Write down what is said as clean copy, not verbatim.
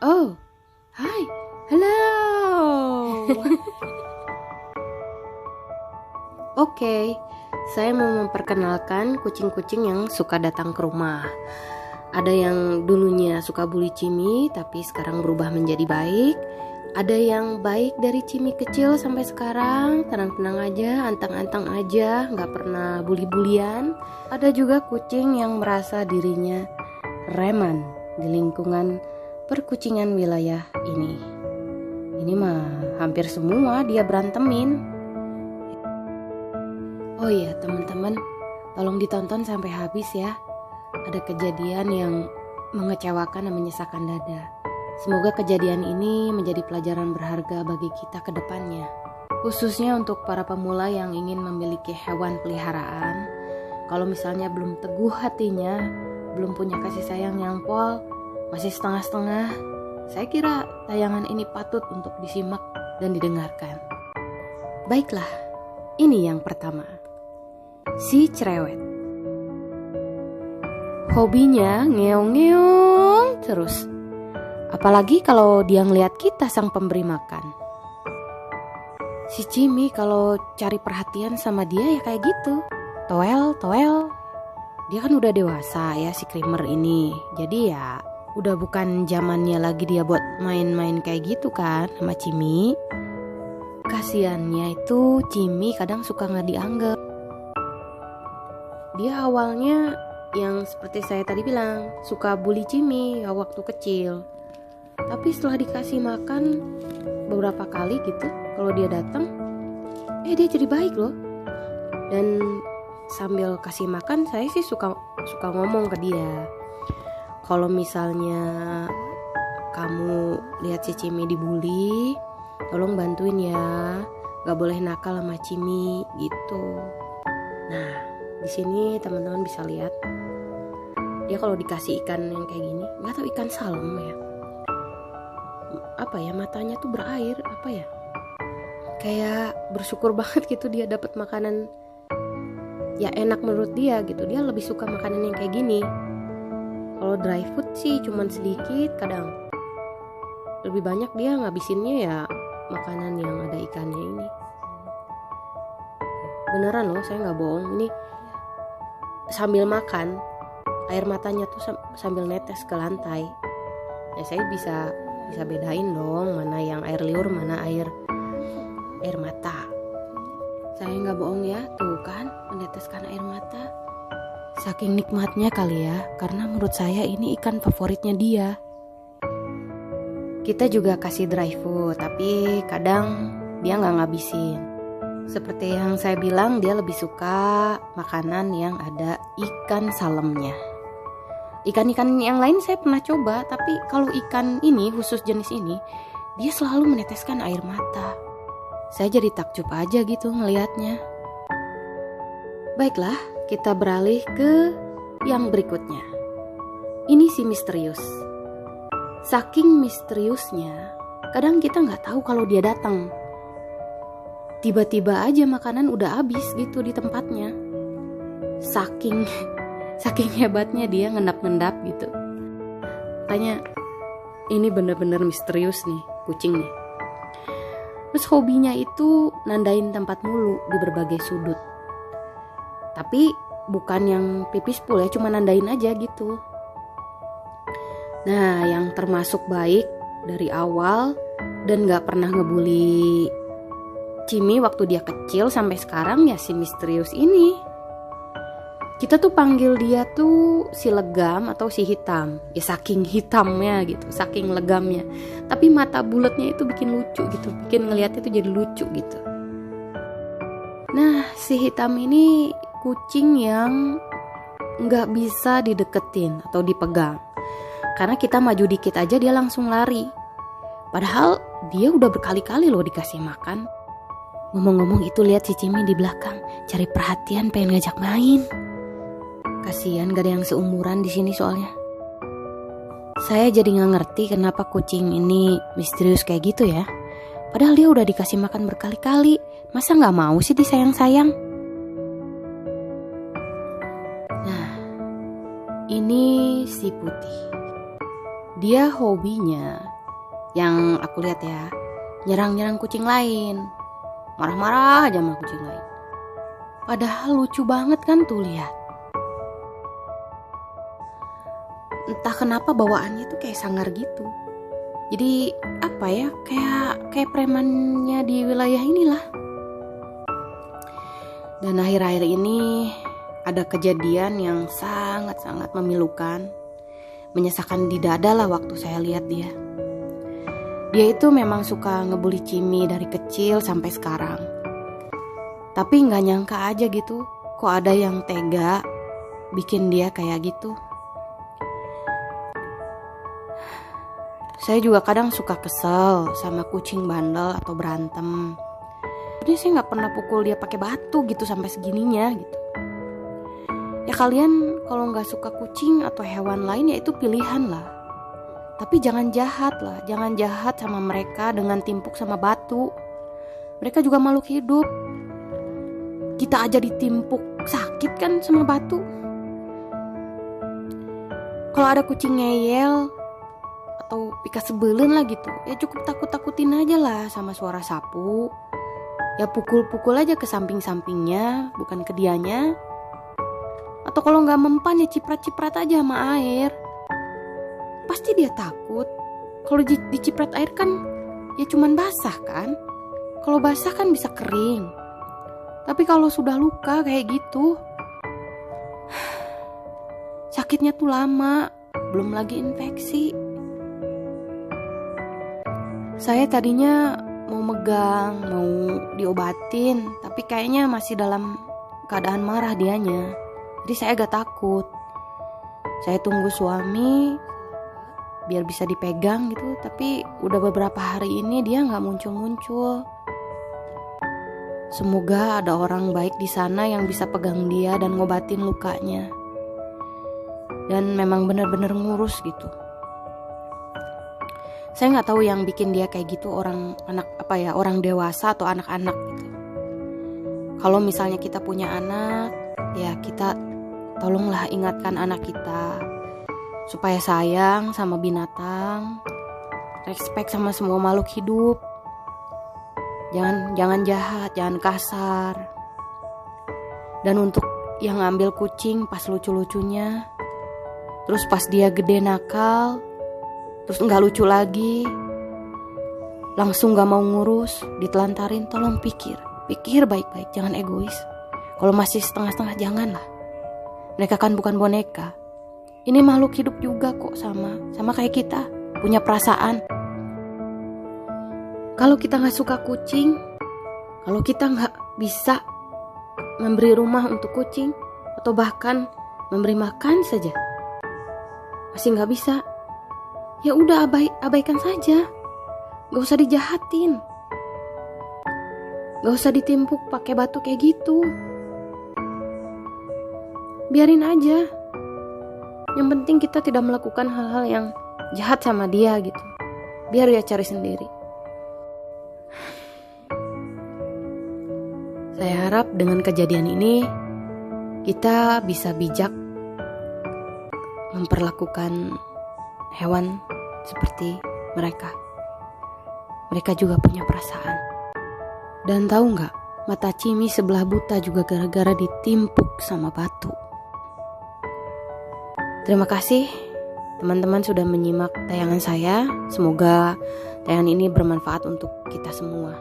Oh, hai, halo. Oke, saya mau memperkenalkan kucing-kucing yang suka datang ke rumah. Ada yang dulunya suka bully Cimi, tapi sekarang berubah menjadi baik. Ada yang baik dari Cimi kecil sampai sekarang, tenang-tenang aja, antang-antang aja, nggak pernah bully-bulian. Ada juga kucing yang merasa dirinya reman di lingkungan perkucingan wilayah ini. Ini mah hampir semua dia berantemin. Oh iya teman-teman, tolong ditonton sampai habis ya. Ada kejadian yang mengecewakan dan menyesakkan dada. Semoga kejadian ini menjadi pelajaran berharga bagi kita ke depannya. Khususnya untuk para pemula yang ingin memiliki hewan peliharaan. Kalau misalnya belum teguh hatinya, belum punya kasih sayang yang pol, masih setengah-setengah, saya kira tayangan ini patut untuk disimak dan didengarkan. Baiklah, ini yang pertama. Si cerewet. Hobinya ngeong-ngeong terus. Apalagi kalau dia ngelihat kita sang pemberi makan. Si Cimi kalau cari perhatian sama dia ya kayak gitu. Toel. Dia kan udah dewasa ya si Creamer ini. Jadi ya udah bukan zamannya lagi dia buat main-main kayak gitu kan sama Cimi. Kasiannya itu Cimi kadang suka gak dianggap. Dia awalnya yang seperti saya tadi bilang, suka bully Cimi waktu kecil. Tapi setelah dikasih makan beberapa kali gitu, kalau dia datang, dia jadi baik loh. Dan sambil kasih makan, saya sih suka ngomong ke dia, kalau misalnya kamu lihat si Cimi dibully, tolong bantuin ya, gak boleh nakal sama Cimi gitu. Nah, di sini teman-teman bisa lihat, dia kalau dikasih ikan yang kayak gini, nggak tahu ikan salem ya, apa ya, matanya tuh berair, apa ya, kayak bersyukur banget gitu dia dapat makanan ya enak menurut dia gitu. Dia lebih suka makanan yang kayak gini. Kalau dry food sih cuman sedikit, kadang lebih banyak dia ngabisinnya ya makanan yang ada ikannya ini. Beneran loh, saya nggak bohong, ini sambil makan air matanya tuh sambil netes ke lantai. Ya saya bisa bedain dong mana yang air liur, mana air mata. Saya nggak bohong ya, tuh kan meneteskan air mata. Saking nikmatnya kali ya, karena menurut saya ini ikan favoritnya dia. Kita juga kasih dry food, tapi kadang dia nggak ngabisin. Seperti yang saya bilang, dia lebih suka makanan yang ada ikan salemnya. Ikan-ikan yang lain saya pernah coba, tapi kalau ikan ini, khusus jenis ini, dia selalu meneteskan air mata. Saya jadi takjub aja gitu ngelihatnya. Baiklah, kita beralih ke yang berikutnya. Ini si misterius. Saking misteriusnya, kadang kita nggak tahu kalau dia datang. Tiba-tiba aja makanan udah habis gitu di tempatnya. Saking hebatnya dia ngendap-ngendap gitu. Tanya, ini bener-bener misterius nih kucing nih. Terus hobinya itu nandain tempat mulu di berbagai sudut. Tapi bukan yang pipis pul ya, cuma nandain aja gitu. Nah, yang termasuk baik dari awal dan gak pernah ngebully Cimi waktu dia kecil sampai sekarang ya si misterius ini. Kita tuh panggil dia tuh si legam atau si hitam. Ya saking hitamnya gitu, saking legamnya. Tapi mata bulatnya itu bikin lucu gitu, bikin ngeliatnya tuh jadi lucu gitu. Nah, si hitam ini kucing yang gak bisa dideketin atau dipegang. Karena kita maju dikit aja dia langsung lari. Padahal dia udah berkali-kali loh dikasih makan. Ngomong-ngomong itu lihat si Cimi di belakang, cari perhatian, pengen ngajak main. Kasian gak ada yang seumuran di sini soalnya. Saya jadi nggak ngerti kenapa kucing ini misterius kayak gitu ya. Padahal dia udah dikasih makan berkali-kali, masa nggak mau sih disayang-sayang? Nah, ini si putih. Dia hobinya, yang aku lihat ya, nyerang-nyerang kucing lain. Marah-marah aja sama kucing lain. Padahal lucu banget kan tuh lihat. Entah kenapa bawaannya tuh kayak sangar gitu. Jadi apa ya, kayak premannya di wilayah inilah. Dan akhir-akhir ini ada kejadian yang sangat-sangat memilukan, menyesakan di dada lah waktu saya lihat dia. Dia itu memang suka ngebully Cimi dari kecil sampai sekarang. Tapi gak nyangka aja gitu, kok ada yang tega bikin dia kayak gitu. Saya juga kadang suka kesel sama kucing bandel atau berantem. Jadi saya gak pernah pukul dia pakai batu gitu sampai segininya gitu. Ya kalian kalau gak suka kucing atau hewan lain ya itu pilihan lah. Tapi jangan jahat lah, jangan jahat sama mereka dengan timpuk sama batu. Mereka juga makhluk hidup. Kita aja ditimpuk sakit kan sama batu. Kalau ada kucing ngeyel atau pika sebelin lah gitu, ya cukup takut-takutin aja lah sama suara sapu. Ya pukul-pukul aja ke samping-sampingnya, bukan ke dianya. Atau kalau gak mempan ya ciprat-ciprat aja sama air. Pasti dia takut. Kalau diciprat air kan ya cuman basah kan. Kalau basah kan bisa kering. Tapi kalau sudah luka kayak gitu, sakitnya tuh lama, belum lagi infeksi. Saya tadinya mau megang, mau diobatin, tapi kayaknya masih dalam keadaan marah dianya. Jadi saya agak takut. Saya tunggu suami biar bisa dipegang gitu, tapi udah beberapa hari ini dia nggak muncul-muncul. Semoga ada orang baik di sana yang bisa pegang dia dan ngobatin lukanya, dan memang benar-benar ngurus gitu. Saya nggak tahu yang bikin dia kayak gitu, orang dewasa atau anak-anak gitu. Kalau misalnya kita punya anak, ya kita tolonglah ingatkan anak kita supaya sayang sama binatang, respect sama semua makhluk hidup. Jangan jahat, jangan kasar. Dan untuk yang ngambil kucing pas lucu-lucunya, terus pas dia gede nakal, terus nggak lucu lagi, langsung nggak mau ngurus, ditelantarin, tolong pikir baik-baik, jangan egois. Kalau masih setengah-setengah janganlah. Mereka kan bukan boneka. Ini makhluk hidup juga kok, sama kayak kita, punya perasaan. Kalau kita gak suka kucing, kalau kita gak bisa memberi rumah untuk kucing, atau bahkan memberi makan saja, masih gak bisa, ya udah abaikan saja. Gak usah dijahatin, gak usah ditimpuk pakai batu kayak gitu. Biarin aja. Yang penting kita tidak melakukan hal-hal yang jahat sama dia gitu. Biar dia cari sendiri. Saya harap dengan kejadian ini kita bisa bijak memperlakukan hewan seperti mereka. Mereka juga punya perasaan. Dan tahu nggak, mata Cimi sebelah buta juga gara-gara ditimpuk sama batu. Terima kasih teman-teman sudah menyimak tayangan saya. Semoga tayangan ini bermanfaat untuk kita semua.